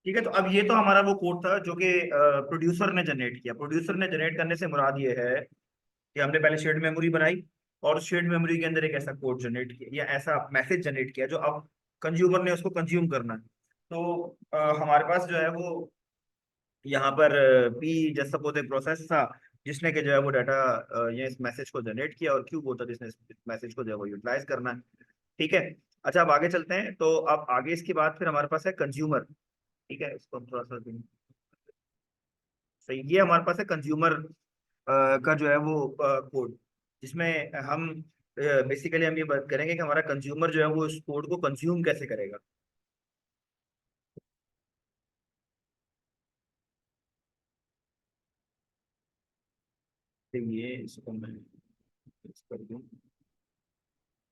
ठीक है, तो अब ये तो हमारा वो कोड था जो कि प्रोड्यूसर ने जनरेट किया। प्रोड्यूसर ने जनरेट करने से मुराद ये है कि हमने पहले शेयर्ड मेमोरी बनाई और शेयर्ड मेमोरी के अंदर एक ऐसा कोड जनरेट किया या ऐसा मैसेज जनरेट किया जो अब कंज्यूमर ने उसको कंज्यूम करना है। तो हमारे पास जो है वो यहाँ पर पी जैसा सपोज एक प्रोसेस था जिसने के जो है वो डाटा ये इस मैसेज को जनरेट किया, और क्यूब होता जिसने इस मैसेज को जो है वो यूटिलाइज करना है। ठीक है। अच्छा, अब आगे चलते हैं। तो अब आगे इसके बाद फिर हमारे पास है कंज्यूमर। ठीक है, इसको हम थोड़ा सा सही, ये हमारे पास है कंज्यूमर का जो है वो कोड, जिसमें हम बेसिकली हम ये बात करेंगे कि हमारा कंज्यूमर जो है वो इस कोड को कंज्यूम कैसे करेगा। तो ये इसको मैं इस कर दूं।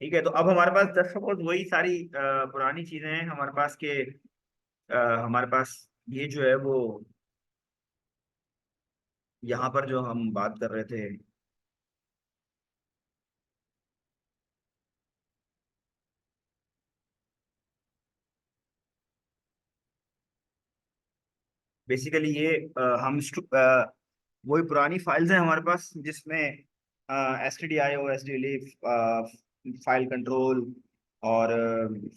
ठीक है, तो अब हमारे पास जस्ट सपोज वही सारी पुरानी चीजें हैं हमारे पास के हमारे पास ये जो है वो यहाँ पर जो हम बात कर रहे थे। बेसिकली ये वही पुरानी फाइल्स हैं हमारे पास जिसमें S T D I O S D लीव फाइल कंट्रोल और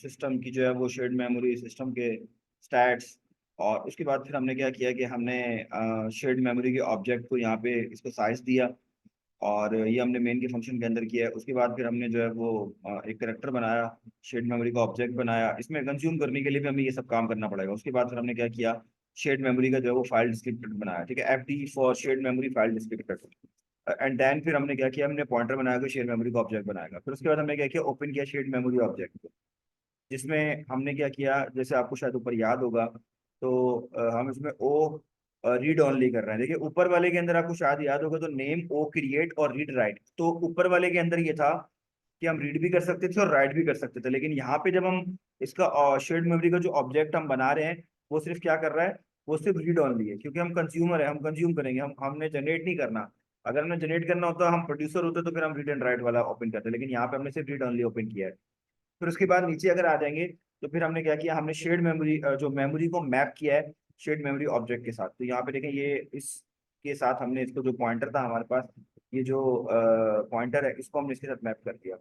सिस्टम की जो है वो शेयर्ड मेमोरी सिस्टम के स्टैट्स। और उसके बाद फिर हमने क्या किया कि हमने शेयर्ड मेमोरी के ऑब्जेक्ट को यहाँ पे इसको साइज दिया, और ये हमने मेन के फंक्शन के अंदर किया है। उसके बाद फिर हमने जो है वो एक करेक्टर बनाया, शेड मेमोरी का ऑब्जेक्ट बनाया। इसमें कंज्यूम करने के लिए भी हमें ये सब काम करना पड़ेगा। उसके बाद फिर हमने क्या किया, शेड मेमोरी का जो है वो फाइल डिस्क्रिप्टर बनाया। ठीक है, F D for shared memory file descriptor. And then फिर हमने क्या किया, हमने पॉइंटर बनाया कि शेड मेमोरी का ऑब्जेक्ट बनाएगा। फिर उसके बाद हमने क्या किया, ओपन किया शेड मेमोरी ऑब्जेक्ट, जिसमें हमने क्या किया, जैसे आपको शायद ऊपर याद होगा। तो हम इसमें ओ रीड ऑनली कर रहे हैं। देखिए ऊपर वाले के अंदर आपको शायद याद होगा, तो नेम ओ क्रिएट और रीड राइट, तो ऊपर वाले के अंदर ये था कि हम रीड भी कर सकते थे और राइट भी कर सकते थे। लेकिन यहाँ पे जब हम इसका शेयर्ड मेमोरी का जो ऑब्जेक्ट हम बना रहे हैं वो सिर्फ क्या कर रहा है, वो सिर्फ रीड ऑनली है, क्योंकि हम कंज्यूमर है, हम कंज्यूम करेंगे, हम हमने जनरेट नहीं करना। अगर हमने जनरेट करना होता, हम प्रोड्यूसर होते, तो फिर हम रीड एंड राइट वाला ओपन करते, लेकिन यहाँ पे हमने सिर्फ रीड ऑनली ओपन किया है। फिर उसके बाद नीचे अगर आ जाएंगे तो फिर हमने क्या किया, हमने शेयर्ड मेमोरी जो मेमोरी को मैप किया है शेयर्ड मेमोरी ऑब्जेक्ट के साथ। तो यहाँ पे देखें, ये इसके साथ हमने इसको जो पॉइंटर था हमारे पास, ये जो पॉइंटर है, इसको हमने इसके साथ मैप कर दिया।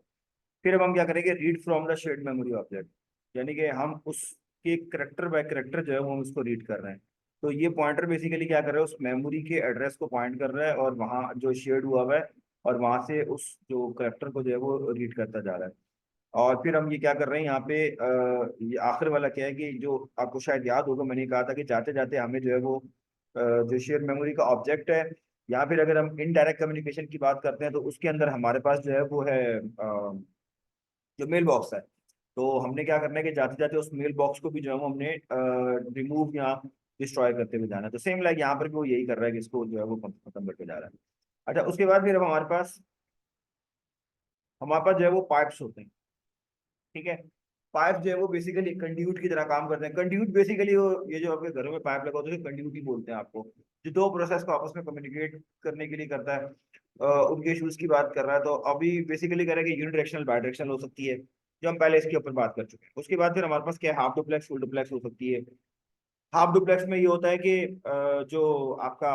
फिर अब हम क्या करेंगे, read from the shared memory object, यानी कि हम उसके करेक्टर बाय करेक्टर जो है वो हम उसको रीड कर रहे हैं। तो ये पॉइंटर बेसिकली क्या कर रहा है, उस मेमोरी के एड्रेस को पॉइंट कर रहा है और वहाँ जो शेयर्ड हुआ हुआ है, और वहां से उस जो करेक्टर को जो है वो रीड करता जा रहा है। और फिर हम ये क्या कर रहे हैं यहाँ पे, ये आखिर वाला क्या है कि जो आपको शायद याद होगा, मैंने कहा था कि जाते जाते हमें जो है वो जो शेयर मेमोरी का ऑब्जेक्ट है, या फिर अगर हम इनडायरेक्ट कम्युनिकेशन की बात करते हैं तो उसके अंदर हमारे पास जो है वो है जो मेल बॉक्स है। तो हमने क्या करना है कि जाते जाते उस मेल बॉक्स को भी जो है वो हमने रिमूव या डिस्ट्रॉय करते हुए जाना है। तो सेम लाइक यहाँ पर भी वो यही कर रहा है कि इसको जो है वो खत्म करके जा रहा है। अच्छा, उसके बाद फिर अब हमारे पास जो है वो पाइप्स होते हैं। ठीक है, पाइप जो है वो बेसिकली कंड्यूट की तरह काम करते हैं। कंड्यूट बेसिकली वो ये जो आपके घरों में पाइप लगा होता है कंड्यूट ही बोलते हैं आपको, जो दो प्रोसेस को आपस में कम्युनिकेट करने के लिए करता है। उनके इशूज की बात कर रहा है, तो अभी बेसिकली करेंगे यूनिडायरेक्शनल बायडायरेक्शनल हो सकती है, जो हम पहले इसके ऊपर बात कर चुके हैं। उसके बाद फिर हमारे पास क्या है, हाफ डुप्लेक्स फुल डुप्लेक्स हो सकती है। हाफ डुप्लेक्स में ये होता है कि जो आपका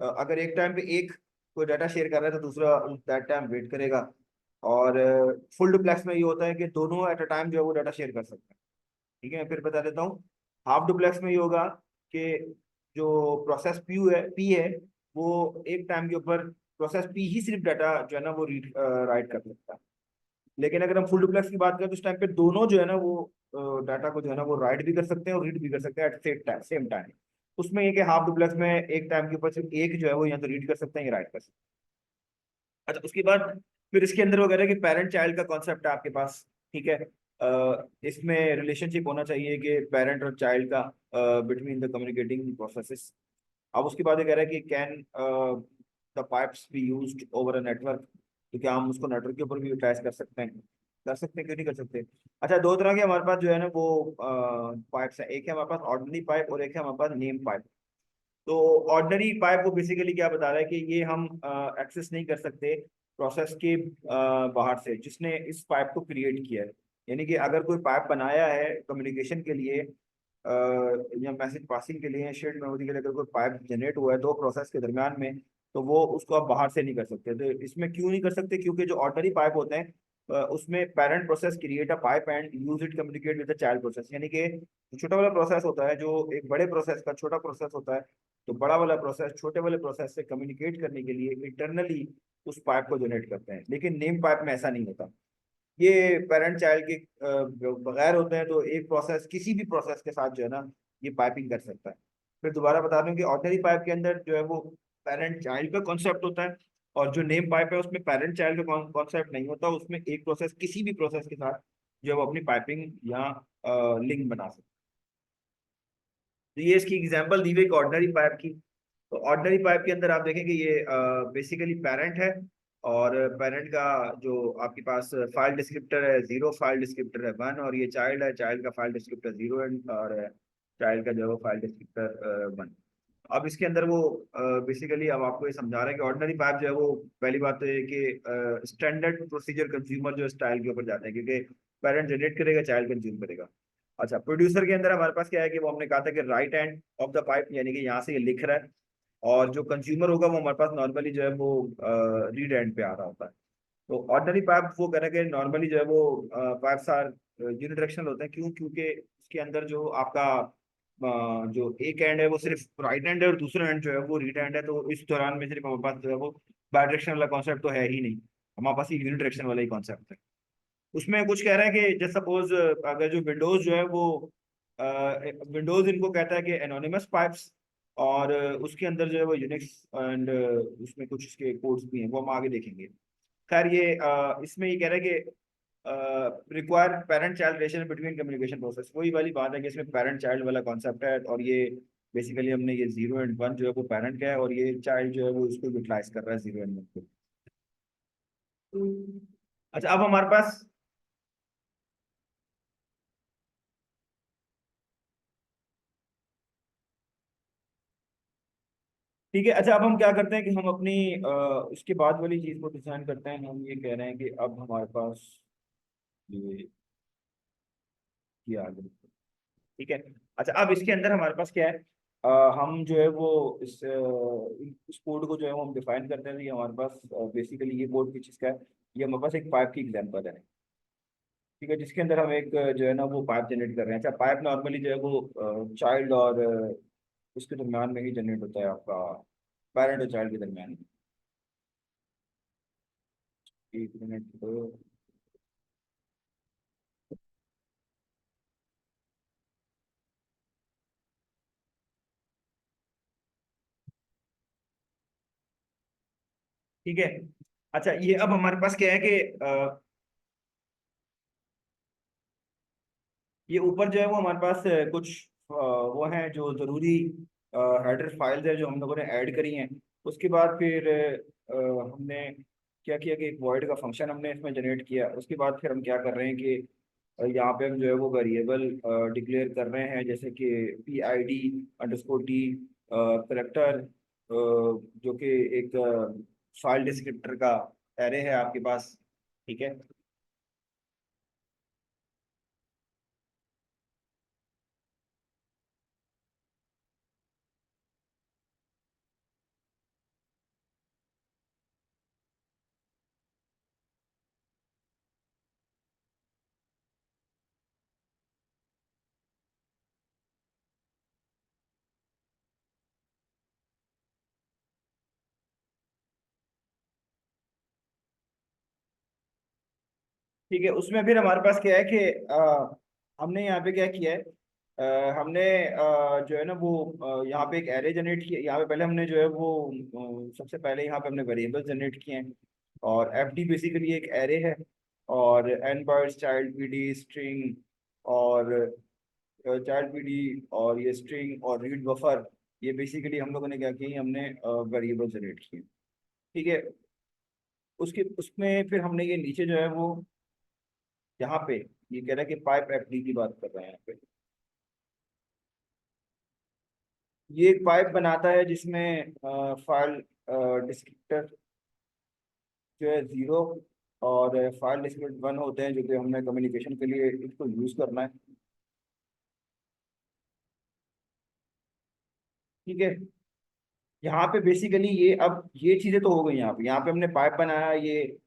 अगर एक टाइम पे एक कोई डाटा शेयर कर रहा है तो दूसरा दैट टाइम वेट करेगा। और फुल डुप्लेक्स में ये होता है कि दोनों एट अ टाइम जो है वो डाटा शेयर कर सकते हैं। ठीक है, मैं फिर बता देता हूँ। हाफ डुप्लेक्स में ये होगा कि जो प्रोसेस पी है वो एक टाइम के ऊपर प्रोसेस पी ही सिर्फ डाटा जो है ना वो रीड राइट कर सकता है। लेकिन अगर हम फुल डुप्लेक्स की बात करें तो उस टाइम पे दोनों जो है ना वो डाटा को जो है ना वो राइट भी कर सकते हैं और रीड भी कर सकते हैं एट सेम टाइम। उसमें ये कि हाफ डुप्लेक्स में एक टाइम के ऊपर सिर्फ एक जो है वो या तो रीड कर सकते हैं या राइट कर सकते हैं। अच्छा, उसके बाद फिर इसके अंदर वगैरह कि पेरेंट चाइल्ड का कॉन्सेप्ट है आपके पास। ठीक है, इसमें रिलेशनशिप होना चाहिए कि पेरेंट और चाइल्ड का बिटवीन द कम्युनिकेटिंग प्रोसेसेस। अब उसके बाद ये कह रहा है कि can the pipes be used over a network, तो क्या हम उसको नेटवर्क के ऊपर भी यूटिलाइज कर सकते हैं? कर सकते हैं, क्यों नहीं कर सकते। अच्छा, दो तरह के हमारे पास जो है ना वो पाइप्स है, एक है हमारे पास ऑर्डिनरी पाइप और एक है हमारे पास नेम पाइप। तो ऑर्डिनरी पाइप वो बेसिकली क्या बता रहा है कि ये हम एक्सेस नहीं कर सकते प्रोसेस के बाहर से जिसने इस पाइप को क्रिएट किया है। यानी कि अगर कोई पाइप बनाया है कम्युनिकेशन के लिए या मैसेज पासिंग के लिए, शेयर्ड मेमोरी के लिए, अगर कोई पाइप जनरेट हुआ है दो प्रोसेस के दरमियान में, तो वो उसको आप बाहर से नहीं कर सकते। तो इसमें क्यों नहीं कर सकते? क्योंकि जो ऑर्डनरी पाइप होते हैं उसमें parent process create a pipe and use it communicate with the child process. यानी कि जो छोटा वाला प्रोसेस होता है, जो एक बड़े प्रोसेस का छोटा प्रोसेस होता है, तो बड़ा वाला प्रोसेस छोटे वाले प्रोसेस से कम्युनिकेट करने के लिए इंटरनली उस पाइप को जनरेट करते हैं। लेकिन नेम पाइप में ऐसा नहीं होता। ये पेरेंट चाइल्ड के बगैर होते हैं, तो एक प्रोसेस किसी भी प्रोसेस के साथ जो है ना ये पाइपिंग कर सकता है। फिर दोबारा बता दूं कि ऑर्डिनरी पाइप के अंदर जो है वो पेरेंट चाइल्ड का कॉन्सेप्ट होता है, और जो नेम पाइप है उसमें पेरेंट चाइल्ड का कॉन्सेप्ट नहीं होता। उसमें एक प्रोसेस किसी भी प्रोसेस के साथ जो है वो अपनी पाइपिंग या लिंक बना सकता है। तो ये इसकी एग्जांपल दी हुई एक ऑर्डिनरी पाइप की। तो ऑर्डिनरी पाइप के अंदर आप देखेंगे ये बेसिकली पेरेंट है, और पेरेंट का जो आपके पास फाइल डिस्क्रिप्टर है 0, फाइल डिस्क्रिप्टर है 1, और ये चाइल्ड है, चाइल्ड का फाइल डिस्क्रिप्टर 0 एंड और चाइल्ड का जो है वो फाइल डिस्क्रिप्टर 1। अब इसके अंदर वो बेसिकली अब आपको ये समझा रहा है कि ऑर्डिनरी पाइप जो है वो पहली बात तो ये कि स्टैंडर्ड प्रोसीजर कंज्यूमर जो स्टाइल के ऊपर जाते हैं, क्योंकि पेरेंट जनरेट करेगा, चाइल्ड कंज्यूम करेगा। अच्छा, प्रोड्यूसर के अंदर हमारे पास क्या है कि वो हमने कहा था कि right hand of the pipe, यानी कि यहाँ से ये लिख रहा है, और जो कंज्यूमर होगा वो हमारे पास नॉर्मली जो है वो रीड एंड पे आ रहा होता है। तो ऑर्डिनरी पाइप वो कह रहे हैं कि नॉर्मली जो है वो पाइप्स आर यूनिडायरेक्शनल होते हैं। क्यों? क्योंकि उसके अंदर जो आपका जो एक एंड है वो सिर्फ राइट हैंड है और दूसरा एंड जो है वो रीड हैंड है। तो इस दौरान में सिर्फ हमारे पास जो है वो बायडायरेक्शनल वाला कॉन्सेप्ट तो है ही नहीं, हमारे पास ये यूनिडायरेक्शन वाला ही कॉन्सेप्ट है। उसमें कुछ कह रहा है कि जैसे सपोज अगर जो विंडोज जो है वो विंडोज इनको कहता है कि एनोनिमस पाइप्स, और उसके अंदर जो है वो यूनिक्स एंड उसमें कुछ इसके कोड्स भी हैं, वो हम आगे देखेंगे। खैर ये इसमें ये कह रहा है कि require parent child relation between communication process. वही वाली बात है कि इसमें पेरेंट चाइल्ड वाला कॉन्सेप्ट है, और ये बेसिकली हमने ये 0 एंड 1 जो है वो पेरेंट का है, और ये चाइल्ड जो है वो इसको यूटिलाइज कर रहा है 0 एंड 1 को। अच्छा, अब हमारे पास ठीक है। अच्छा, अब हम क्या करते हैं कि हम अपनी इसके बाद वाली चीज को डिजाइन करते हैं। हम ये कह रहे हैं कि अब हमारे पास ये आ गई। ठीक है। अच्छा, अब इसके अंदर हमारे पास क्या है? हम जो है वो इस कोड को जो है वो हम डिफाइन करते हैं। तो ये हमारे पास बेसिकली ये कोड किस चीज़ का है? ये हमारे पास एक पाइप की एग्जांपल है। ठीक है, जिसके अंदर हम एक जो है ना वो पाइप जनरेट कर रहे हैं। अच्छा, पाइप नॉर्मली जो है वो चाइल्ड और उसके दरम्यान में ही जनरेट होता है, आपका पेरेंट और चाइल्ड के दरम्यान। एक मिनट तो। ठीक है। अच्छा, ये अब हमारे पास क्या है कि ये ऊपर जो है वो हमारे पास कुछ वो हैं जो जरूरी हेडर फाइल्स है जो हम लोगों ने ऐड करी हैं। उसके बाद फिर हमने क्या किया कि एक वॉइड का फंक्शन हमने इसमें जनरेट किया। उसके बाद फिर हम क्या कर रहे हैं कि यहाँ पे हम जो है वो वेरिएबल डिक्लेयर कर रहे हैं, जैसे कि PID_T करेक्टर, जो कि एक फाइल डिस्क्रिप्टर का एरे है आपके पास। ठीक है। ठीक है, उसमें फिर हमारे पास क्या है कि हमने यहाँ पे क्या किया है? हमने जो है ना वो यहाँ पे एक एरे जनरेट किया। यहाँ पे पहले हमने जो है वो सबसे पहले यहाँ पे हमने वेरिएबल जनरेट किए हैं। और FD बेसिकली एक एरे है, और एन बर्ड्स चाइल्ड PD स्ट्रिंग, और चाइल्ड PD, और ये स्ट्रिंग और रीड बफर। ये बेसिकली हम लोगों ने क्या किया, हमने वेरिएबल जनरेट किए। ठीक है। उसके उसमें फिर हमने ये नीचे जो है वो यहाँ पे ये कह रहा है कि पाइप FD की बात कर रहे हैं यहाँ पे। ये एक पाइप बनाता है जिसमें फाइल डिस्क्रिप्टर जो है 0, और फाइल डिस्क्रिप्टर 1 होते हैं जो कि हमने कम्युनिकेशन के लिए इसको यूज़ करना है। ठीक है, यहाँ पे बेसिकली ये, अब ये चीज़ें तो हो गई। यहाँ पे हमने पाइप बनाया, ये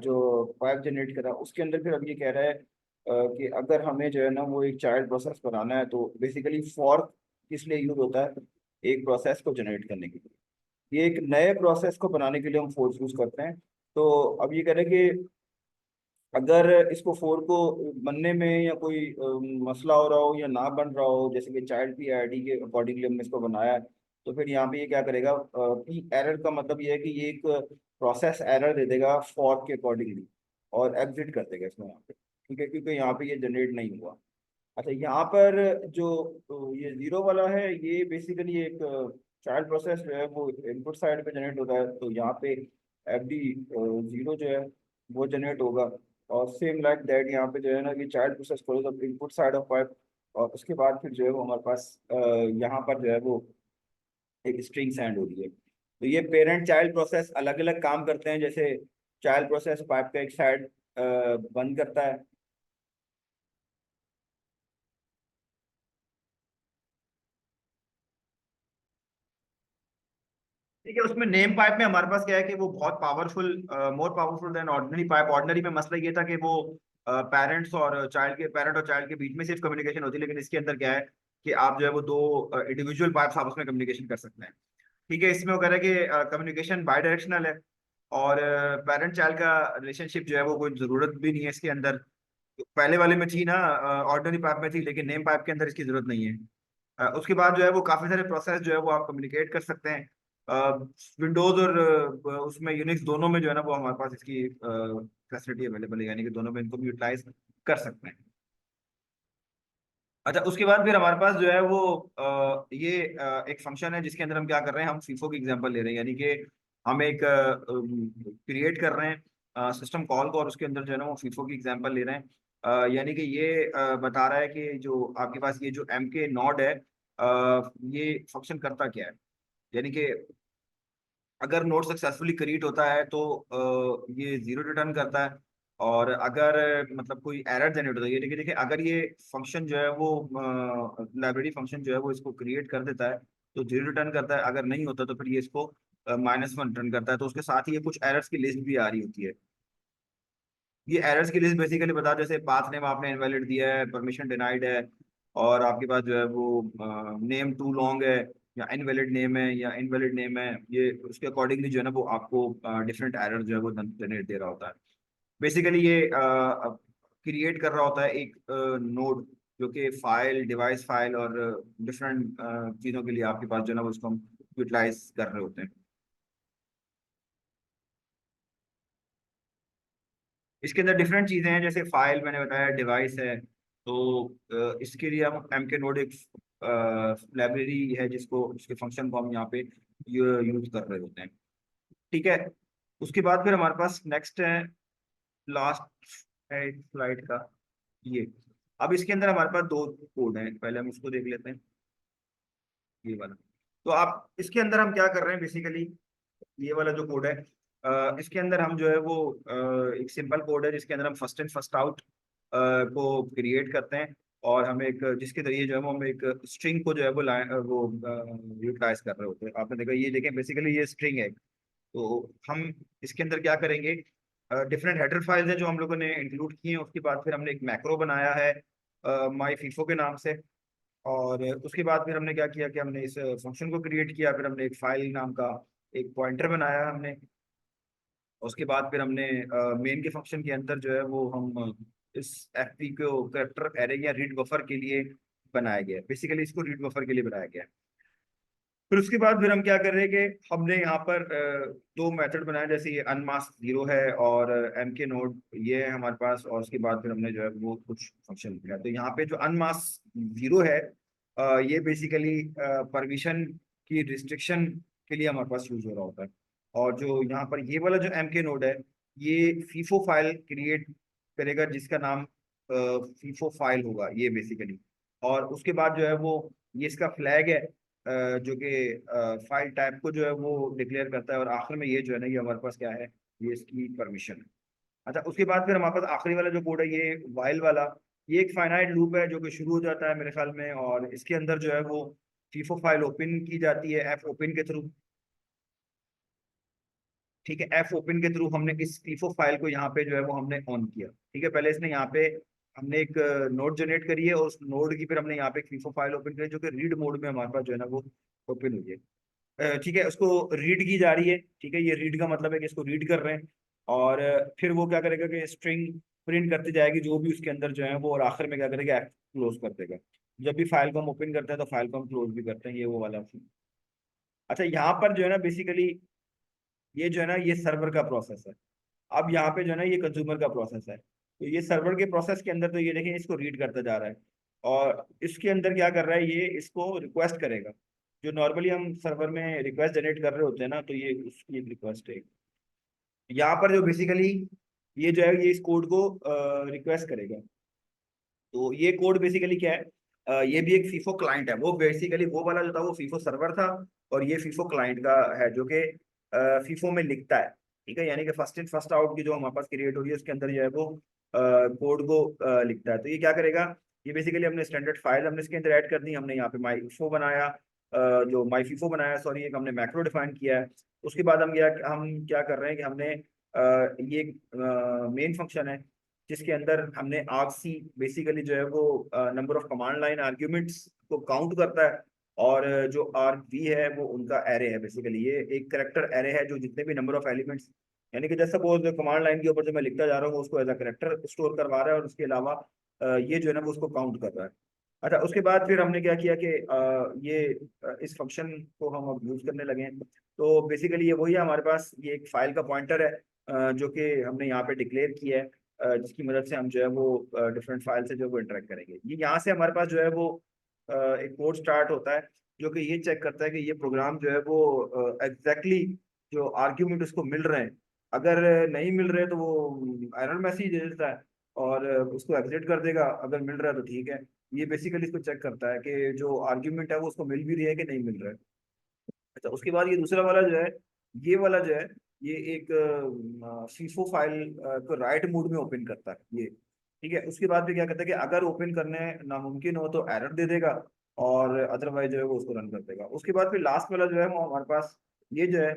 जो पाइप जनरेट करा, उसके अंदर फिर अब ये कह रहा है कि अगर हमें जो है ना वो एक चाइल्ड प्रोसेस बनाना है, तो बेसिकली फॉर्क किस लिए यूज होता है? एक प्रोसेस को जनरेट करने के लिए। ये एक नए प्रोसेस को बनाने के लिए हम फोर्क यूज करते हैं। तो अब ये कह रहे हैं कि अगर इसको फोर्क को बनने में या कोई मसला हो रहा हो या ना बन रहा हो, जैसे कि चाइल्ड पी आईडी के अकॉर्डिंगली हमने इसको बनाया है, तो फिर यहाँ पे ये क्या करेगा, पी एरर का मतलब ये है कि ये एक प्रोसेस एरर दे देगा फॉर्क के अकॉर्डिंगली, और एग्जिट कर देगा इसमें यहाँ पे। ठीक है, क्योंकि यहाँ पे ये जनरेट नहीं हुआ। अच्छा, यहाँ पर जो ये जीरो वाला है, ये बेसिकली एक चाइल्ड प्रोसेस जो है वो इनपुट साइड पे जनरेट होता है, तो यहाँ पे एफ डी जीरो जो है वो जनरेट होगा। और सेम लाइक दैट यहाँ पे जो है ना कि चाइल्ड प्रोसेस खोलेगा इनपुट साइड ऑफ पाइप, और उसके बाद फिर जो है वो हमारे पास यहाँ पर जो है वो एक स्ट्रिंग सेंड हो रही है। तो ये पेरेंट चाइल्ड प्रोसेस अलग अलग काम करते हैं। जैसे चाइल्ड प्रोसेस पाइप का एक साइड बंद करता है। ठीक है, उसमें नेम पाइप में हमारे पास क्या है कि वो बहुत powerful, more powerful than ordinary pipe. Ordinary में मसला ये था कि वो पेरेंट और चाइल्ड के बीच में सिर्फ कम्युनिकेशन होती है, लेकिन इसके अंदर क्या है कि आप जो है वो दो इंडिविजुअल पाइप्स आपस में कम्युनिकेशन कर सकते हैं। ठीक है, इसमें वो कह रहा है कि कम्युनिकेशन बाई डायरेक्शनल है, और पेरेंट चाइल्ड का रिलेशनशिप जो है वो कोई जरूरत भी नहीं है इसके अंदर। पहले वाले में थी ना, ऑर्डिनरी पाइप में थी, लेकिन नेम पाइप के अंदर इसकी जरूरत नहीं है। उसके बाद जो है वो काफी सारे प्रोसेस जो है वो आप कम्युनिकेट कर सकते हैं। विंडोज और उसमें यूनिक्स दोनों में जो है ना वो हमारे पास इसकी फैसिलिटी अवेलेबल है, यानी कि दोनों में इनको भी यूटिलाइज कर सकते हैं। अच्छा, उसके बाद फिर हमारे पास जो है वो ये एक फंक्शन है जिसके अंदर हम क्या कर रहे हैं, हम फीफो की एग्जांपल ले रहे हैं, यानी कि हम एक क्रिएट कर रहे हैं सिस्टम कॉल को, और उसके अंदर जो है ना वो फीफो की एग्जांपल ले रहे हैं। यानी कि ये बता रहा है कि जो आपके पास ये जो एम के नॉड है, ये फंक्शन करता क्या है। यानी कि अगर नोड सक्सेसफुली क्रिएट होता है तो ये जीरो रिटर्न करता है। और अगर मतलब कोई एरर जनरेट होता है, ये देखिए देखिए, अगर ये फंक्शन जो है वो लाइब्रेरी फंक्शन जो है वो इसको क्रिएट कर देता है तो जीरो रिटर्न करता है, अगर नहीं होता तो फिर ये इसको -1 रिटर्न करता है। तो उसके साथ ही ये कुछ एरर्स की लिस्ट भी आ रही होती है। ये एरर्स की लिस्ट बेसिकली बता, जैसे पाथ नेम आपने इनवैलिड दिया है, परमिशन डिनाइड है, और आपके पास जो है वो नेम टू लॉन्ग है, या इनवैलिड नेम है, या इनवैलिड नेम है, ये उसके अकॉर्डिंगली जो है ना वो आपको डिफरेंट एरर जो है वो जनरेट दे रहा होता है। बेसिकली ये क्रिएट कर रहा होता है एक नोड, जो कि फाइल, डिवाइस फाइल और डिफरेंट चीज़ों के लिए आपके पास जो है ना वो उसको हम यूटिलाइज कर रहे होते हैं। इसके अंदर डिफरेंट चीजें हैं, जैसे फाइल मैंने बताया, डिवाइस है। तो इसके लिए हम एम के नोड एक लाइब्रेरी है जिसको, उसके फंक्शन को हम यहाँ पे यूज कर रहे होते हैं। ठीक है, उसके बाद फिर हमारे पास नेक्स्ट है, लास्ट है स्लाइड का ये। अब इसके अंदर हमारे पास दो कोड हैं, पहले हम उसको देख लेते हैं, ये वाला। तो आप इसके अंदर हम क्या कर रहे हैं बेसिकली, ये वाला जो कोड है, इसके अंदर हम जो है वो एक सिंपल कोड है जिसके अंदर हम फर्स्ट इन फर्स्ट आउट को क्रिएट करते हैं, और हम एक जिसके जरिए जो है वो हम एक स्ट्रिंग को जो है वो वो यूटिलाइज कर रहे होते हैं। आपने देखा, ये देखें बेसिकली ये स्ट्रिंग है। तो हम इसके अंदर क्या करेंगे, डिफरेंट हेडर फाइल्स हैं जो हम लोगों ने इंक्लूड की हैं, उसके बाद फिर हमने एक मैक्रो बनाया है माई फीफो के नाम से। और उसके बाद फिर हमने क्या किया कि हमने इस फंक्शन को क्रिएट किया, फिर हमने एक फाइल नाम का एक पॉइंटर बनाया हमने। उसके बाद फिर हमने मेन के फंक्शन के अंदर जो है वो हम इस एफपी को कैरेक्टर एरे या रीड बफर के लिए बनाया गया है। बेसिकली इसको रीड बफर के लिए बनाया गया है। फिर उसके बाद फिर हम क्या कर रहे हैं कि हमने यहाँ पर दो मेथड बनाए, जैसे ये अनमास्क जीरो है और एम के नोड ये है हमारे पास। और उसके बाद फिर हमने जो है वो कुछ फंक्शन लिखा है। तो यहाँ पे जो अनमास्क जीरो है, ये बेसिकली परमिशन की रिस्ट्रिक्शन के लिए हमारे पास यूज हो रहा होता है। और जो यहाँ पर ये वाला जो एम के नोड है, ये फीफो फाइल क्रिएट करेगा जिसका नाम फीफो फाइल होगा ये बेसिकली। और उसके बाद जो है वो ये इसका फ्लैग है, जो कि फाइल टाइप को जो है वो डिक्लेयर करता है। और आखिर में ये जो है ना ये हमारे पास क्या है, ये इसकी परमिशन है। अच्छा, उसके बाद फिर हमारे पास आखिरी वाला जो कोड है ये वाइल वाला, ये एक फाइनाइट लूप है जो कि शुरू हो जाता है मेरे ख्याल में, और इसके अंदर जो है वो फीफो फाइल ओपन की जाती है एफ ओपन के थ्रू। ठीक है, एफ ओपन के थ्रू हमने इस फीफो फाइल को यहाँ पे जो है वो हमने ऑन किया। ठीक है, पहले इसने यहाँ पे हमने एक नोड जनरेट करी है, और उस नोड की फिर हमने यहाँ पे एक फीफो फाइल ओपन करी जो कि रीड मोड में हमारे पास जो है ना वो ओपन हुई है। ठीक है, उसको रीड की जा रही है। ठीक है, ये रीड का मतलब है कि इसको रीड कर रहे हैं, और फिर वो क्या करेगा कि स्ट्रिंग प्रिंट करती जाएगी जो भी उसके अंदर जो है वो, और आखिर में क्या करेगा, क्लोज कर देगा। जब भी फाइल को हम ओपन करते हैं तो फाइल को हम क्लोज भी करते हैं, ये वो वाला ऑप्शन। अच्छा, यहाँ पर जो है ना बेसिकली ये जो है ना ये सर्वर का प्रोसेस है। अब यहाँ पे जो है ना ये कंज्यूमर का प्रोसेस है। तो ये सर्वर के प्रोसेस के अंदर तो ये देखें इसको रीड करता जा रहा है, और इसके अंदर क्या कर रहा है, ये इसको रिक्वेस्ट करेगा। जो नॉर्मली हम सर्वर में रिक्वेस्ट जनरेट कर रहे होते हैं ना, तो ये उसकी एक रिक्वेस्ट है। यहाँ पर जो बेसिकली ये जो है ये इस कोड को रिक्वेस्ट करेगा। तो ये कोड बेसिकली क्या है, ये भी एक फीफो क्लाइंट है। वो बेसिकली वो वाला जो था वो फीफो सर्वर था, और ये फीफो क्लाइंट का है जो कि फीफो में लिखता है। ठीक है, यानी कि फर्स्ट इन फर्स्ट आउट की जो हमारे पास क्रिएट हो रही है उसके अंदर जो है वो कोड को लिखता है। तो ये क्या करेगा, ये बेसिकली हमने स्टैंडर्ड फाइल हमने इसके अंदर ऐड कर दी, हमने यहाँ पे माई फीफो बनाया, जो माई फीफो बनाया सॉरी, एक हमने मैक्रो डिफाइन किया है। उसके बाद हम क्या कर रहे हैं कि हमने ये मेन फंक्शन है जिसके अंदर हमने आरसी बेसिकली जो है वो number of command line arguments को काउंट करता है, और जो आर वी है वो उनका एरे है। बेसिकली ये एक करेक्टर एरे है जो जितने भी नंबर ऑफ एलिमेंट्स, यानी कि जैसे सपोज कमांड लाइन के ऊपर जो मैं लिखता जा रहा हूँ उसको एज अ करेक्टर स्टोर करवा रहा है, और उसके अलावा ये जो है ना वो उसको काउंट कर रहा है। अच्छा, उसके बाद फिर हमने क्या किया कि इस फंक्शन को हम अब यूज करने लगे हैं। तो बेसिकली ये वही है, हमारे पास ये एक फाइल का पॉइंटर है जो कि हमने यहाँ पे डिक्लेयर किया है, जिसकी मदद से हम जो है वो डिफरेंट फाइल से जो है वो इंटरेक्ट करेंगे। ये यहाँ से हमारे पास जो है वो एक कोड स्टार्ट होता है जो कि ये चेक करता है कि ये प्रोग्राम जो है वो एग्जैक्टली जो आर्ग्यूमेंट उसको मिल रहे हैं। अगर नहीं मिल रहे तो वो एरर मैसेज दे देता है, और उसको एग्जिट कर देगा। अगर मिल रहा है तो ठीक है। ये बेसिकली इसको चेक करता है कि जो आर्ग्यूमेंट है वो उसको मिल भी रही है कि नहीं मिल रहा है। अच्छा, उसके बाद ये दूसरा वाला जो है, ये वाला जो है ये एक फीफो फाइल को राइट मोड में ओपन करता है ये। ठीक है, उसके बाद भी क्या करता है कि अगर ओपन करने नामुमकिन हो तो एरर दे देगा, और अदरवाइज जो है वो उसको रन कर देगा। उसके बाद फिर लास्ट वाला जो है वो हमारे पास ये जो है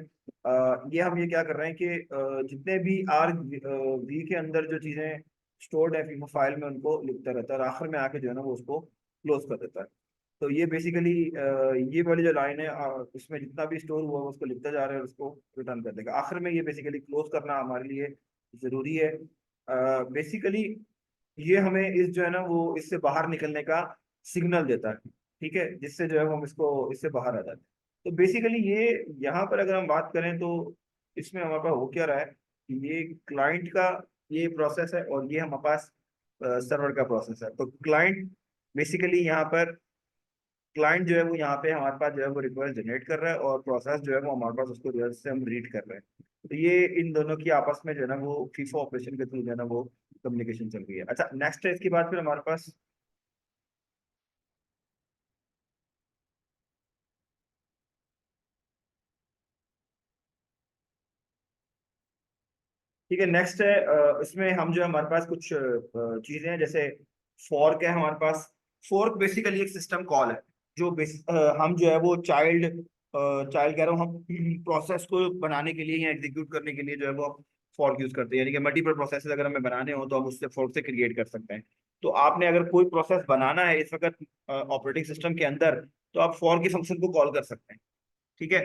ये हम ये क्या कर रहे हैं कि जितने भी आर वी के अंदर जो चीजें स्टोर्ड है फीफो फाइल में उनको लिखता रहता है, और आखिर में आके जो है ना वो उसको क्लोज कर देता है। तो ये बेसिकली ये वाली जो लाइन है इसमें जितना भी स्टोर हुआ है उसको लिखता जा रहा है और उसको रिटर्न कर देगा। आखिर में ये बेसिकली क्लोज करना हमारे लिए जरूरी है। बेसिकली ये हमें इस जो है ना वो इससे बाहर निकलने का सिग्नल देता है। ठीक है, जिससे जो है वो हम इसको इससे बाहर आ जाते हैं। तो बेसिकली ये यहाँ पर अगर हम बात करें तो इसमें हमारे पास हो क्या रहा है कि ये क्लाइंट का ये प्रोसेस है, और ये हमारे पास सर्वर का प्रोसेस है। तो क्लाइंट बेसिकली यहाँ पर क्लाइंट जो है वो यहाँ पे हमारे पास जो है वो रिक्वेस्ट जनरेट कर रहा है, और प्रोसेस जो है वो हमारे पास उसको जो है से हम रीड कर रहे हैं। तो ये इन दोनों की आपस में जो है ना वो फीफो ऑपरेशन के थ्रू जो है ना वो कम्युनिकेशन चल रही है। अच्छा, नेक्स्ट है इसके बाद फिर हमारे पास, ठीक है नेक्स्ट है इसमें हम जो है हमारे पास कुछ चीजें हैं, जैसे फॉर्क है हमारे पास। फॉर्क बेसिकली एक सिस्टम कॉल है जो हम जो है वो चाइल्ड चाइल्ड कह रहा हूँ, हम प्रोसेस को बनाने के लिए या एग्जीक्यूट करने के लिए जो है वो फॉर्क यूज करते हैं। यानी कि मल्टीपल प्रोसेस अगर हमें बनाने हो तो हम उससे फॉर्क से क्रिएट कर सकते हैं। तो आपने अगर कोई प्रोसेस बनाना है इस वक्त ऑपरेटिंग सिस्टम के अंदर, तो आप फॉर्क की फंक्शन को कॉल कर सकते हैं। ठीक है,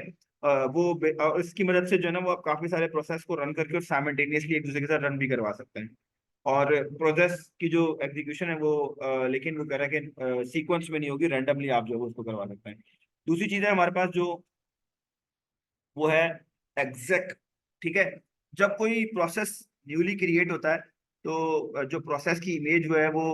इसकी मदद से जो है ना वो आप काफी सारे प्रोसेस को रन करके और साइमल्टेनियसली एक दूसरे के साथ रन भी करवा सकते हैं। और प्रोसेस की जो एग्जीक्यूशन है वो लेकिन वो कह रहा है कि सीक्वेंस में नहीं होगी, रैंडमली आप जो है वो उसको करवा सकते हैं। दूसरी चीज है हमारे पास जो वो है एग्जैक्ट। ठीक है, जब कोई प्रोसेस न्यूली क्रिएट होता है तो जो प्रोसेस की इमेज वो है वो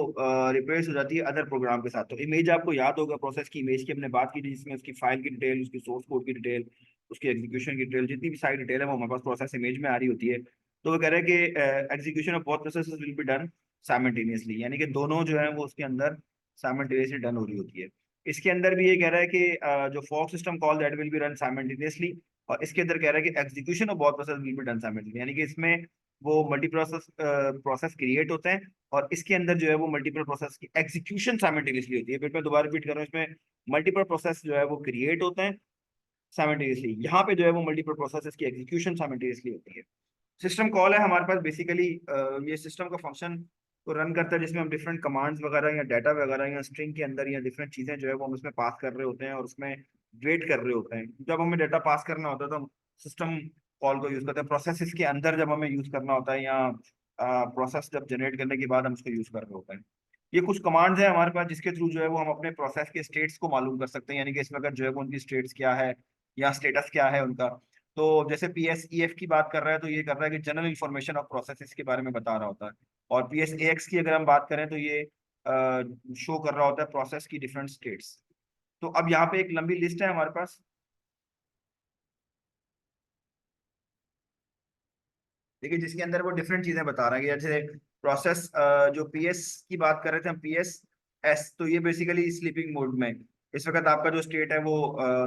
रिप्लेस हो जाती है अदर प्रोग्राम के साथ। तो इमेज आपको याद होगा, प्रोसेस की इमेज की हमने बात की थी जिसमें उसकी फाइल की डिटेल, उसकी सोर्स कोड की डिटेल, उसकी एग्जीक्यूशन की डिटेल, जितनी भी सारी डिटेल है वो हमारे पास प्रोसेस इमेज में आ रही होती है। तो वो कह रहे हैं कि execution of both processes will be done simultaneously, यानी कि दोनों जो है वो उसके अंदर साइमल्टेनियसली डन हो रही होती है। इसके अंदर भी ये कह रहा है कि जो fork system call that will be run simultaneously, और इसके अंदर कह रहा है कि execution of both process will be done simultaneously, यानी कि इसमें वो मल्टीप्रोसेस प्रोसेस क्रिएट होते हैं, और इसके अंदर जो है वो मल्टीपल प्रोसेस की एग्जीक्यूशन साइमल्टेनियसली होती है। फिर मैं दोबारा रिपीट कर रहा हूँ, इसमें मल्टीपल प्रोसेस जो है वो क्रिएट होते हैं साइमल्टेनियसली, यहाँ पे जो है वो मल्टीपल प्रोसेस की एग्जीक्यूशन साइमल्टेनियसली होती है। सिस्टम कॉल है हमारे पास बेसिकली, ये सिस्टम का फंक्शन को रन करता है, जिसमें हम डिफरेंट कमांड्स वगैरह या डाटा वगैरह या स्ट्रिंग के अंदर या डिफरेंट चीजें जो है वो हम उसमें पास कर रहे होते हैं, और उसमें वेट कर रहे होते हैं। जब हमें डाटा पास करना होता है तो हम सिस्टम कॉल को यूज करते हैं। प्रोसेस के अंदर जब हमें यूज करना होता है, या प्रोसेस जब जनरेट करने के बाद हम उसको यूज कर रहे होते हैं। ये कुछ कमांड्स है हमारे पास जिसके थ्रू जो है वो हम अपने प्रोसेस के स्टेट्स को मालूम कर सकते हैं, यानी कि इसमें अगर जो है वो उनकी स्टेट्स क्या है या स्टेटस क्या है उनका। तो जैसे PSEF की बात कर रहा है तो ये कर रहा है कि जनरल इंफॉर्मेशन ऑफ प्रोसेसेस के बारे में बता रहा होता है। और PSAX की अगर हम बात करें तो ये शो कर रहा होता है प्रोसेस की डिफरेंट स्टेट्स। तो अब यहाँ पे एक लंबी लिस्ट है हमारे पास, देखिए, जिसके अंदर वो डिफरेंट चीजें बता रहे हैं। जैसे प्रोसेस जो PS की बात कर रहे थे हम, PSS, तो ये बेसिकली स्लीपिंग मोड में, इस वक्त आपका जो स्टेट है वो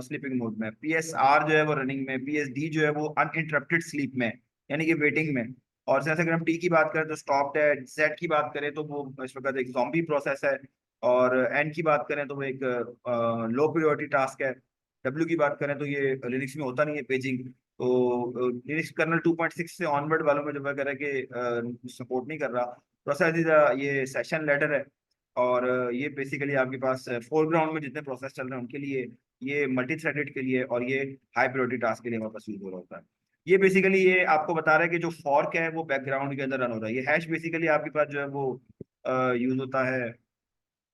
स्लीपिंग मोड में। PSR जो है वो रनिंग में, PSD जो है वो अनइंटरप्टेड स्लीप में, यानी कि वेटिंग में। और जैसे अगर हम T की बात करें तो स्टॉप्ड है। Z की बात करें तो वो इस वक्त एक जॉम्बी प्रोसेस है। और N की बात करें तो वो एक लो प्रायोरिटी टास्क है। W की बात करें तो ये लिनक्स में होता नहीं है, पेजिंग। तो लिनक्स कर्नल 2.6 से ऑनवर्ड वालों में जो वगैरह के सपोर्ट नहीं कर रहा। प्रोसेस इज ये सेशन लेटर है। और ये बेसिकली आपके पास फोरग्राउंड में जितने प्रोसेस चल रहे हैं उनके लिए, ये मल्टी थ्रेडेड के लिए, और ये हाई प्रायोरिटी टास्क के लिए हमारे पास यूज हो रहा होता है। ये बेसिकली ये आपको बता रहा है कि जो फॉर्क है वो बैकग्राउंड के अंदर रन हो रहा है। ये हैश बेसिकली आपके पास जो है वो यूज होता है,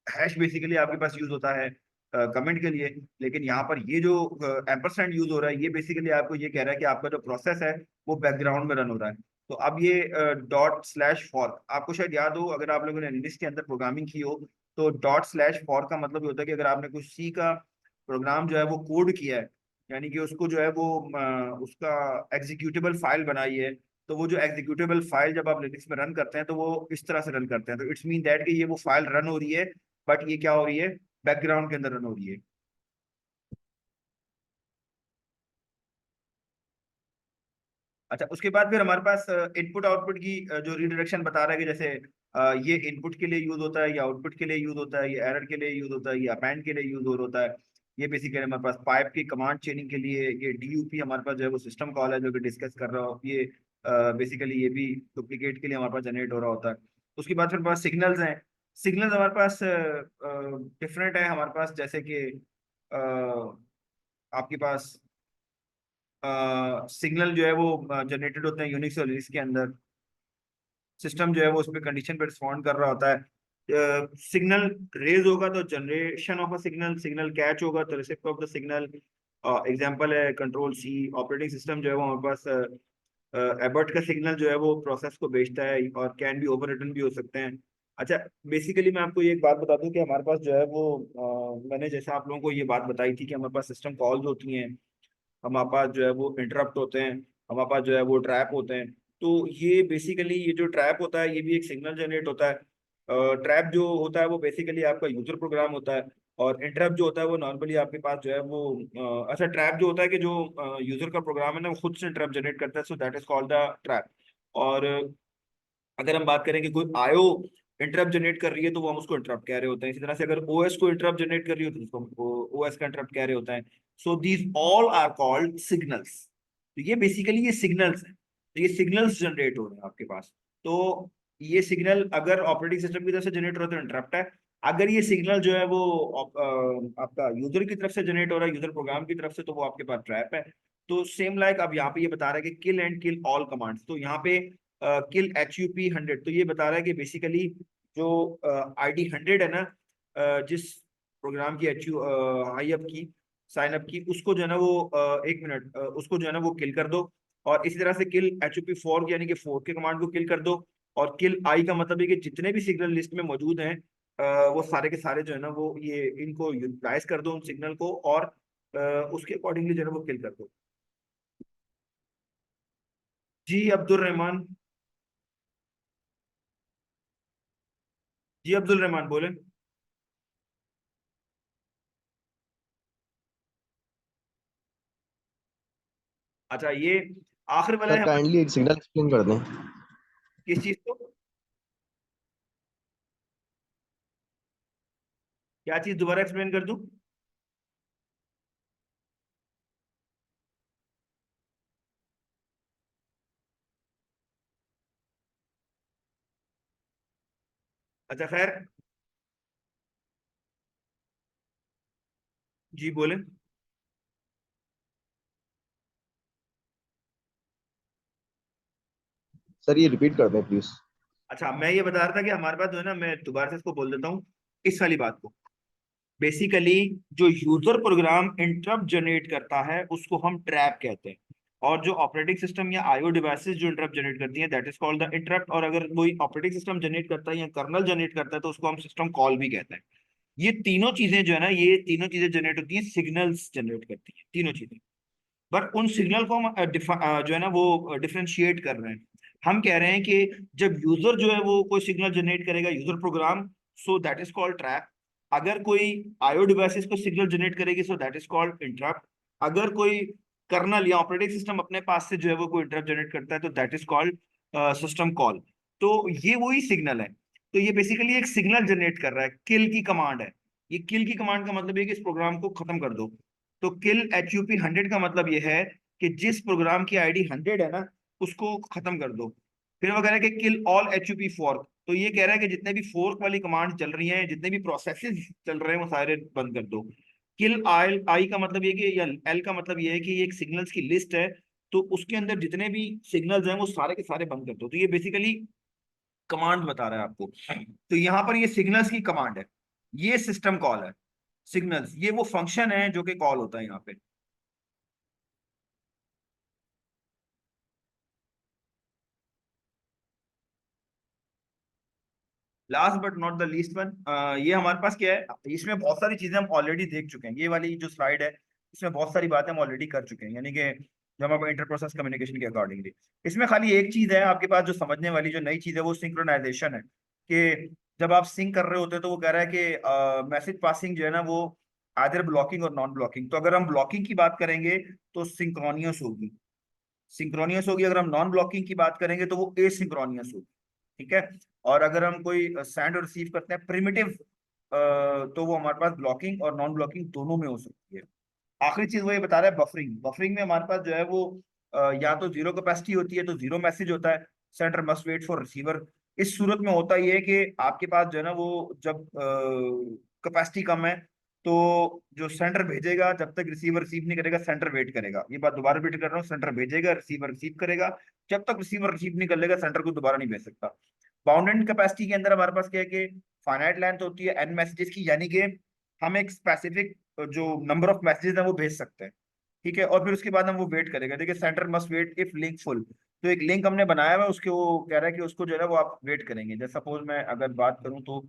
हैश बेसिकली आपके पास यूज होता है कमेंट के लिए। लेकिन यहाँ पर ये जो एम्परसैंड यूज हो रहा है, ये बेसिकली आपको ये कह रहा है कि आपका जो प्रोसेस है वो बैकग्राउंड में रन हो रहा है। तो अब ये डॉट स्लैश फॉर्क आपको शायद याद हो, अगर आप लोगों ने लिनक्स के अंदर प्रोग्रामिंग की हो, तो डॉट स्लैश फॉर्क का मतलब ये होता है कि अगर आपने कुछ सी का प्रोग्राम जो है वो कोड किया है, यानी कि उसको जो है वो उसका एग्जीक्यूटेबल फाइल बनाई है, तो वो जो एग्जीक्यूटेबल फाइल जब आप लिनक्स में रन करते हैं तो वो इस तरह से रन करते हैं। तो इट्स मीन दैट कि ये वो फाइल रन हो रही है, बट ये क्या हो रही है, बैकग्राउंड के अंदर रन हो रही है। अच्छा, उसके बाद फिर हमारे पास इनपुट आउटपुट की जो रिडायरेक्शन बता रहा है कि जैसे ये इनपुट के लिए यूज होता है, ये आउटपुट के लिए यूज होता है, ये एरर के लिए यूज होता है, ये अपेंड के लिए यूज होता है। ये बेसिकली हमारे पास पाइप की कमांड चेनिंग के लिए, ये DUP हमारे पास जो है वो सिस्टम कॉल है जो कि डिस्कस कर रहा हो, ये बेसिकली ये भी डुप्लीकेट के लिए हमारे पास जनरेट हो रहा होता है। उसके बाद फिर हमारे पास सिग्नल्स हैं। सिग्नल्स हमारे पास डिफरेंट है हमारे पास, जैसे कि आपके पास सिग्नल जो है वो जनरेटेड होते हैं यूनिक्स और लिनक्स के अंदर। सिस्टम जो है वो उसमें कंडीशन पे रिस्पॉन्ड कर रहा होता है। सिग्नल रेज होगा तो generation of a signal, signal catch होगा तो receipt of the signal. Example है कंट्रोल C। ऑपरेटिंग सिस्टम जो है वो हमारे पास एबर्ट का सिग्नल जो है वो प्रोसेस को भेजता है, और कैन बी ओवर रिटन भी हो सकते हैं। अच्छा, बेसिकली मैं आपको ये एक बात बता दूं कि हमारे पास जो है वो मैंने जैसे आप लोगों को ये बात बताई थी कि हमारे पास सिस्टम कॉल्स होती हैं, हमारे पास जो है वो इंटरप्ट होते हैं, हमारे पास जो है वो ट्रैप होते हैं। तो ये बेसिकली ये जो ट्रैप होता है ये भी एक सिग्नल जनरेट होता है। ट्रैप जो होता है वो बेसिकली आपका यूजर प्रोग्राम होता है, और इंटरप्ट जो होता है वो नॉर्मली आपके पास जो है वो अच्छा, ट्रैप जो होता है कि जो यूजर का प्रोग्राम है ना वो खुद से इंटरप्ट जनरेट करता है, so that is called the trap. और अगर हम बात करें कि कोई IO इंटरप्ट जनरेट कर रही है तो वो हम उसको इंटरप्ट कह रहे होते हैं। इसी तरह से अगर OS को इंटरप्ट जनरेट कर रही हो तो उसको OS का इंटरप्ट कह रहे होता है। So these all are called signals. तो ये बेसिकली ये सिग्नल्स हैं, तो ये सिग्नल्स जनरेट हो रहे हैं आपके पास। तो ये सिग्नल अगर ऑपरेटिंग सिस्टम की तरफ से जनरेट हो रहा है तो इंटरप्ट है। अगर ये सिग्नल जो है वो आपका यूजर की तरफ से जनरेट हो रहा है, यूजर प्रोग्राम की तरफ से, तो वो आपके पास ट्रैप है। तो सेम लाइक अब यहाँ पे ये बता रहा है कि किल एंड किल ऑल कमांड्स। तो यहाँ पे किल HUP 100, तो ये बता रहा है कि बेसिकली जो ID 100 है ना, जिस प्रोग्राम की एच यू हाई अप की साइन अप की, उसको जो है ना वो 1 मिनट उसको जो है ना वो किल कर दो। और इसी तरह से किल HUP 4 यानी कि 4 के कमांड को किल कर दो। और किल आई का मतलब है कि जितने भी सिग्नल लिस्ट में मौजूद हैं वो सारे के सारे जो है ना वो ये इनको यूटिलाइज कर दो उन सिग्नल को, और उसके अकॉर्डिंगली जो है वो किल कर दो। जी अब्दुल रहमान। जी अब्दुल रहमान बोले। अच्छा, ये आखिर वाला सर है हमारे। काइंडली एक सिग्नल एक्सप्लेन कर दें। किस चीज को? क्या चीज दोबारा एक्सप्लेन कर दूं? अच्छा खैर, जी बोले। सर ये रिपीट कर दें प्लीज। अच्छा, मैं ये बता रहा था कि हमारे पास जो है ना, मैं दोबारा से इसको बोल देता हूँ, इस वाली बात को। बेसिकली जो यूजर प्रोग्राम इंटरप्ट जनरेट करता है उसको हम ट्रैप कहते हैं। और जो ऑपरेटिंग सिस्टम या आईओ डिवाइसेस जो इंटरप्ट जनरेट करती हैं, that is called the interrupt. और अगर कोई ऑपरेटिंग सिस्टम जनरेट करता है या कर्नल जनरेट करता है तो उसको हम सिस्टम कॉल भी कहते हैं। ये तीनों चीजें जो है ना, ये तीनों चीजें जनरेट होती हैं, सिग्नल्स जनरेट करती हैं तीनों चीजें। पर उन सिग्नल को हम जो है ना वो डिफरेंशिएट कर रहे हैं। हम कह रहे हैं कि जब यूजर जो है वो कोई सिग्नल जनरेट करेगा, user program, so that is called trap. अगर कोई आईओ डिवाइसेस को सिग्नल जनरेट करेगी, so that is called interrupt. अगर कोई कर्नल या ऑपरेटिंग सिस्टम अपने पास से जो है वो कोई इंटरप्ट जनरेट करता है तो that is called system call. तो ये वही सिग्नल है। तो ये बेसिकली एक सिग्नल जनरेट कर रहा है, किल की कमांड है। ये किल की कमांड का मतलब है कि इस प्रोग्राम को खत्म कर दो। तो किल HUP 100 का मतलब ये है कि जिस प्रोग्राम की आईडी 100 है ना, उसको खत्म कर दो। फिर वो कह रहा है कि किल ऑल HUP 4। तो ये कह रहा है कि जितने भी फोर्क वाली कमांड चल रही हैं, जितने भी प्रोसेसेस चल रहे हैं, वो सारे बंद कर दो। किल आई आई का मतलब ये कि, या एल का मतलब ये है कि ये एक सिग्नल्स की लिस्ट है। तो उसके अंदर जितने भी सिग्नल्स हैं वो सारे के सारे बंद कर दो। तो ये बेसिकली कमांड बता रहा है आपको। तो यहाँ पर ये सिग्नल्स की कमांड है, ये सिस्टम कॉल है। सिग्नल्स ये वो फंक्शन है जो कि कॉल होता है यहाँ पे। Last but not the least one, ये हमारे पास क्या है, इसमें बहुत सारी चीजें हम ऑलरेडी देख चुके हैं। ये वाली जो स्लाइड है, इसमें बहुत सारी बातें हम ऑलरेडी कर चुके हैं, यानी कि जब हम इंटर प्रोसेस कम्युनिकेशन के अकॉर्डिंगली। इसमें खाली एक चीज है आपके पास जो समझने वाली, जो नई चीज है, वो सिंक्रोनाइजेशन है। कि जब आप सिंक कर रहे होते हैं तो वो कह रहा है कि मैसेज पासिंग जो है ना वो आधर ब्लॉकिंग और नॉन ब्लॉकिंग। तो अगर हम ब्लॉकिंग की बात करेंगे तो सिंक्रोनियस होगी, सिंक्रोनियस होगी। अगर हम नॉन ब्लॉकिंग की बात करेंगे तो वो एसिंक्रोनियस होगी। ठीक है। और अगर हम कोई सेंड और रिसीव करते हैं प्रिमिटिव, तो वो हमारे पास ब्लॉकिंग और नॉन ब्लॉकिंग दोनों में हो सकती है। आखिरी चीज वो ये बता रहा है, बफरिंग। बफरिंग में हमारे पास जो है वो या तो जीरो कैपेसिटी होती है, तो जीरो मैसेज होता है, sender must wait for receiver. इस सूरत में होता ये है कि आपके पास जो है ना वो, जब कैपेसिटी कम है तो जो सेंडर भेजेगा, जब तक रिसीवर रिसीव नहीं करेगा सेंडर वेट करेगा। ये बात दोबारा रिपीट कर रहा हूँ, सेंडर भेजेगा, रिसीवर रिसीव करेगा। जब तक रिसीवर रिसीव नहीं कर लेगा सेंडर को दोबारा नहीं भेज सकता। बाउंडेड कैपेसिटी के अंदर हमारे पास क्या है कि फाइनाइट लेंथ होती है एन मैसेजेस की, यानी कि हम एक स्पेसिफिक जो नंबर ऑफ मैसेजेस है वो भेज सकते हैं। ठीक है। और फिर उसके बाद हम वो वेट करेगा। देखिए, sender must wait if link full. तो एक लिंक हमने बनाया हुआ है, उसके वो कह रहा है कि उसको जो है ना वो आप वेट करेंगे। जैसे सपोज मैं अगर बात करूं तो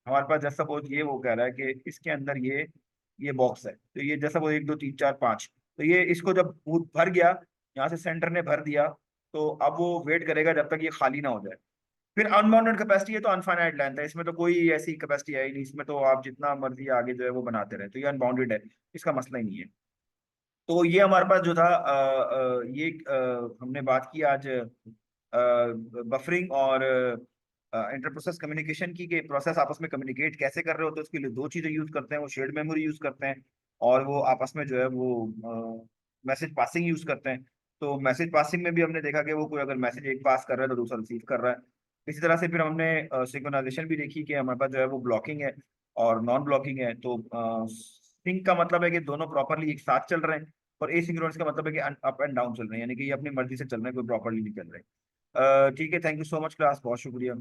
हमारे पास, जैसे सपोज ये वो कह रहा है कि इसके अंदर ये बॉक्स है। तो ये जैसा वो 1 2 3 4 5, तो ये इसको जब भर गया, यहाँ से सेंटर ने भर दिया, तो अब वो वेट करेगा जब तक ये खाली ना हो जाए। फिर अनबाउंडेड कैपेसिटी है तो अनफाइनाइट लेंथ है, इसमें तो कोई ऐसी कैपेसिटी है ही नहीं। इसमें तो आप जितना मर्जी आगे जो है वो बनाते रहे, तो ये अनबाउंडेड है, इसका मसला ही नहीं है। तो ये हमारे पास जो था, ये हमने बात की आज बफरिंग और इंटर प्रोसेस कम्युनिकेशन की, कि प्रोसेस आपस में कम्युनिकेट कैसे कर रहे होते हैं। उसके लिए दो चीजें यूज करते हैं, वो शेयर्ड मेमोरी यूज करते हैं, और वो आपस में जो है वो मैसेज पासिंग यूज करते हैं। तो मैसेज पासिंग में भी हमने देखा कि वो कोई अगर मैसेज एक पास कर रहा है तो दूसरा रिसीव कर रहा है। इसी तरह से फिर हमने सिंक्रोनाइजेशन भी देखी कि हमारे पास जो है वो ब्लॉकिंग है और नॉन ब्लॉकिंग है। तो सिंक का मतलब है कि दोनों प्रॉपरली एक साथ चल रहे हैं, और एसिंक्रोनस का मतलब है कि अप एंड डाउन चल रहे हैं, यानी कि ये अपनी मर्जी से चल रहे हैं, कोई प्रॉपरली नहीं चल रहे। ठीक है, thank you so much class, बहुत शुक्रिया।